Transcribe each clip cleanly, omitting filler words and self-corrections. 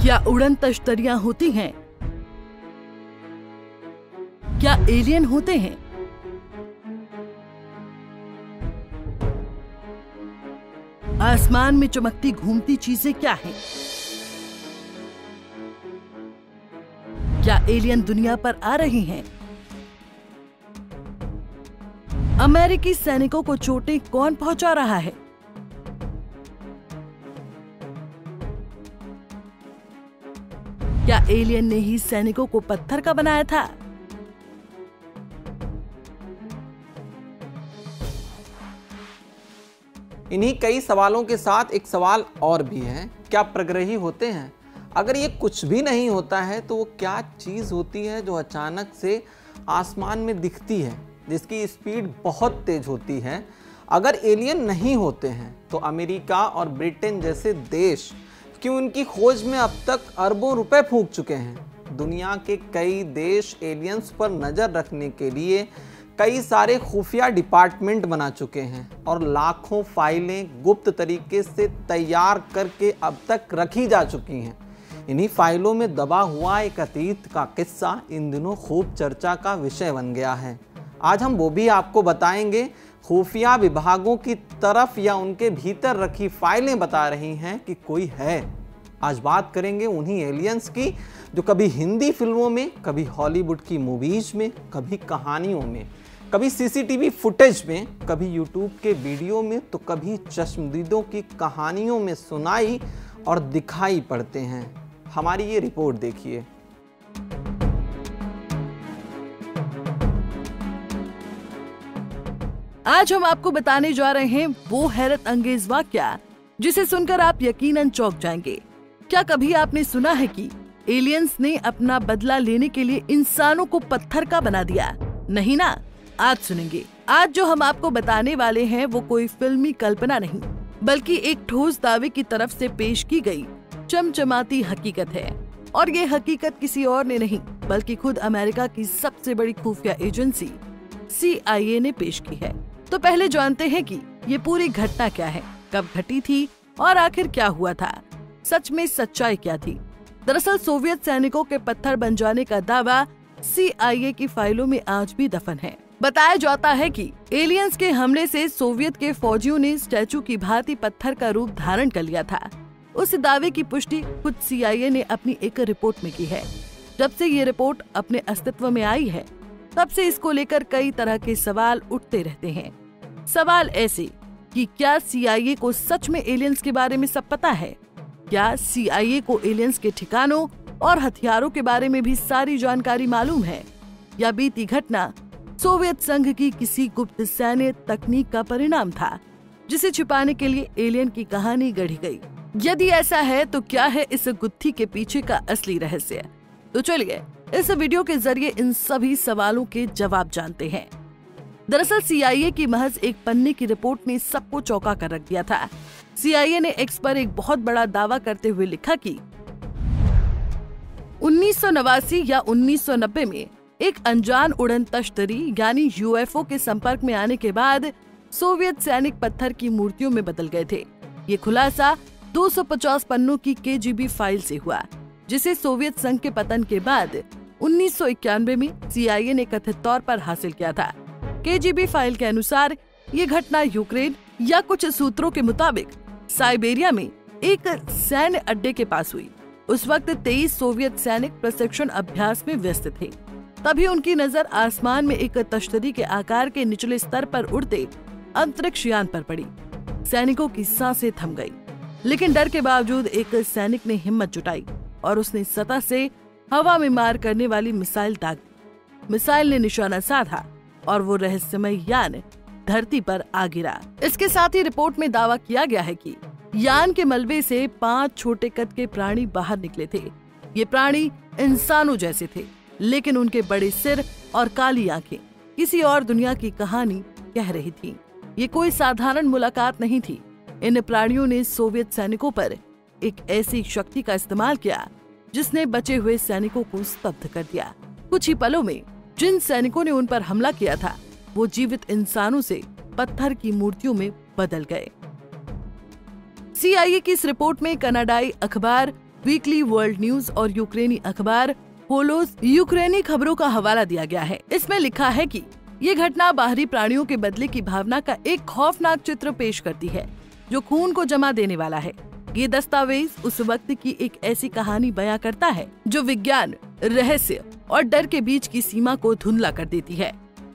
क्या उड़न तश्तरियां होती हैं? क्या एलियन होते हैं? आसमान में चमकती घूमती चीजें क्या हैं? क्या एलियन दुनिया पर आ रही हैं? अमेरिकी सैनिकों को चोटें कौन पहुंचा रहा है? क्या एलियन ने ही सैनिकों को पत्थर का बनाया था? इन्हीं कई सवालों के साथ एक सवाल और भी है, क्या प्रग्रही होते हैं? अगर ये कुछ भी नहीं होता है तो वो क्या चीज़ होती है जो अचानक से आसमान में दिखती है, जिसकी स्पीड बहुत तेज होती है? अगर एलियन नहीं होते हैं तो अमेरिका और ब्रिटेन जैसे देश क्यों उनकी खोज में अब तक अरबों रुपए फूंक चुके हैं? दुनिया के कई देश एलियंस पर नज़र रखने के लिए कई सारे खुफिया डिपार्टमेंट बना चुके हैं और लाखों फाइलें गुप्त तरीके से तैयार करके अब तक रखी जा चुकी हैं। इन्हीं फाइलों में दबा हुआ एक अतीत का किस्सा इन दिनों खूब चर्चा का विषय बन गया है। आज हम वो भी आपको बताएंगे। खुफिया विभागों की तरफ या उनके भीतर रखी फाइलें बता रही हैं कि कोई है। आज बात करेंगे उन्हीं एलियंस की जो कभी हिंदी फिल्मों में, कभी हॉलीवुड की मूवीज में, कभी कहानियों में, कभी सीसीटीवी फुटेज में, कभी यूट्यूब के वीडियो में, तो कभी चश्मदीदों की कहानियों में सुनाई और दिखाई पड़ते हैं। हमारी ये रिपोर्ट देखिए। आज हम आपको बताने जा रहे हैं वो हैरत अंगेज वाकया जिसे सुनकर आप यकीनन चौंक जाएंगे। क्या कभी आपने सुना है कि एलियंस ने अपना बदला लेने के लिए इंसानों को पत्थर का बना दिया? नहीं ना, आज सुनेंगे। आज जो हम आपको बताने वाले हैं वो कोई फिल्मी कल्पना नहीं, बल्कि एक ठोस दावे की तरफ से पेश की गई चमचमाती हकीकत है। और ये हकीकत किसी और ने नहीं बल्कि खुद अमेरिका की सबसे बड़ी खुफिया एजेंसी CIA ने पेश की है। तो पहले जानते हैं कि ये पूरी घटना क्या है, कब घटी थी और आखिर क्या हुआ था, सच में सच्चाई क्या थी। दरअसल सोवियत सैनिकों के पत्थर बन जाने का दावा CIA की फाइलों में आज भी दफन है। बताया जाता है कि एलियंस के हमले से सोवियत के फौजियों ने स्टैचू की भांति पत्थर का रूप धारण कर लिया था। उस दावे की पुष्टि खुद CIA ने अपनी एक रिपोर्ट में की है। जब से ये रिपोर्ट अपने अस्तित्व में आई है तब से इसको लेकर कई तरह के सवाल उठते रहते हैं। सवाल ऐसे कि क्या CIA को सच में एलियंस के बारे में सब पता है? क्या CIA को एलियंस के ठिकानों और हथियारों के बारे में भी सारी जानकारी मालूम है? या बीती घटना सोवियत संघ की किसी गुप्त सैन्य तकनीक का परिणाम था जिसे छिपाने के लिए एलियन की कहानी गढ़ी गई? यदि ऐसा है तो क्या है इस गुत्थी के पीछे का असली रहस्य? तो चलिए इस वीडियो के जरिए इन सभी सवालों के जवाब जानते हैं। दरअसल CIA की महज एक पन्ने की रिपोर्ट ने सबको चौंका कर रख दिया था। CIA ने X पर एक बहुत बड़ा दावा करते हुए लिखा कि 1989 या 1990 में एक अनजान उड़न तश्तरी यानी UFO के संपर्क में आने के बाद सोवियत सैनिक पत्थर की मूर्तियों में बदल गए थे। ये खुलासा 250 पन्नों की KGB फाइल से हुआ, जिसे सोवियत संघ के पतन के बाद 1991 में CIA ने कथित तौर पर हासिल किया था। KGB फाइल के अनुसार ये घटना यूक्रेन या कुछ सूत्रों के मुताबिक साइबेरिया में एक सैन्य अड्डे के पास हुई। उस वक्त 23 सोवियत सैनिक प्रशिक्षण अभ्यास में व्यस्त थे। तभी उनकी नजर आसमान में एक तश्तरी के आकार के निचले स्तर पर उड़ते अंतरिक्ष यान पर पड़ी। सैनिकों की सांसें थम गई, लेकिन डर के बावजूद एक सैनिक ने हिम्मत जुटाई और उसने सतह से हवा में मार करने वाली मिसाइल दागी। मिसाइल ने निशाना साधा और वो रहस्यमय यान धरती पर आ गिरा। इसके साथ ही रिपोर्ट में दावा किया गया है कि यान के मलबे से 5 छोटे कद के प्राणी बाहर निकले थे। ये प्राणी इंसानों जैसे थे, लेकिन उनके बड़े सिर और काली आंखें किसी और दुनिया की कहानी कह रही थी। ये कोई साधारण मुलाकात नहीं थी। इन प्राणियों ने सोवियत सैनिकों पर एक ऐसी शक्ति का इस्तेमाल किया जिसने बचे हुए सैनिकों को स्तब्ध कर दिया। कुछ ही पलों में जिन सैनिकों ने उन पर हमला किया था वो जीवित इंसानों से पत्थर की मूर्तियों में बदल गए। CIA की इस रिपोर्ट में कनाडाई अखबार वीकली वर्ल्ड न्यूज और यूक्रेनी अखबार होलोस यूक्रेनी खबरों का हवाला दिया गया है। इसमें लिखा है कि ये घटना बाहरी प्राणियों के बदले की भावना का एक खौफनाक चित्र पेश करती है जो खून को जमा देने वाला है। ये दस्तावेज उस वक्त की एक ऐसी कहानी बयां करता है जो विज्ञान, रहस्य और डर के बीच की सीमा को धुंधला कर देती है।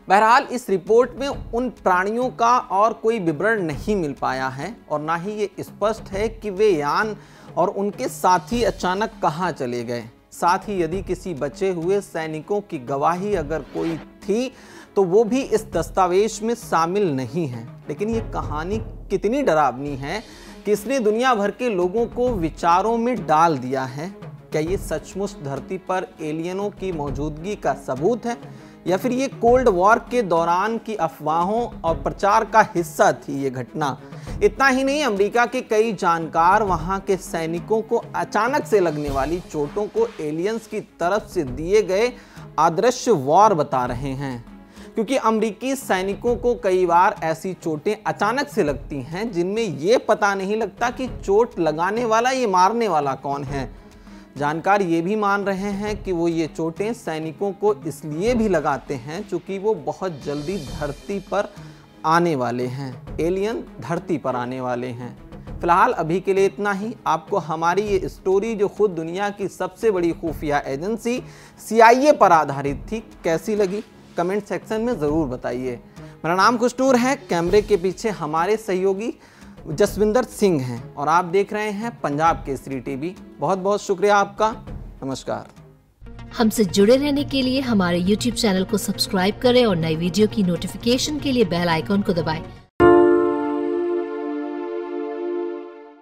बहरहाल इस रिपोर्ट में उन प्राणियों का और कोई विवरण नहीं मिल पाया है और ना ही ये स्पष्ट है कि वे यान और उनके साथी अचानक कहां चले गए। साथ ही यदि किसी बचे हुए सैनिकों की गवाही अगर कोई थी तो वो भी इस दस्तावेज में शामिल नहीं है। लेकिन ये कहानी कितनी डरावनी है कि इसने दुनिया भर के लोगों को विचारों में डाल दिया है। क्या ये सचमुच धरती पर एलियनों की मौजूदगी का सबूत है या फिर ये कोल्ड वॉर के दौरान की अफवाहों और प्रचार का हिस्सा थी ये घटना? इतना ही नहीं, अमेरिका के कई जानकार वहां के सैनिकों को अचानक से लगने वाली चोटों को एलियंस की तरफ से दिए गए अदृश्य वॉर बता रहे हैं, क्योंकि अमेरिकी सैनिकों को कई बार ऐसी चोटें अचानक से लगती हैं जिनमें ये पता नहीं लगता कि चोट लगाने वाला ये मारने वाला कौन है। जानकार ये भी मान रहे हैं कि वो ये चोटें सैनिकों को इसलिए भी लगाते हैं क्योंकि वो बहुत जल्दी धरती पर आने वाले हैं, एलियन धरती पर आने वाले हैं। फिलहाल अभी के लिए इतना ही। आपको हमारी ये स्टोरी जो खुद दुनिया की सबसे बड़ी खुफिया एजेंसी CIA पर आधारित थी कैसी लगी कमेंट सेक्शन में ज़रूर बताइए। मेरा नाम खुशनूर है, कैमरे के पीछे हमारे सहयोगी जसविंदर सिंह हैं और आप देख रहे हैं पंजाब केसरी टीवी। बहुत बहुत शुक्रिया आपका। नमस्कार। हमसे जुड़े रहने के लिए हमारे YouTube चैनल को सब्सक्राइब करें और नई वीडियो की नोटिफिकेशन के लिए बेल आइकॉन को दबाएं।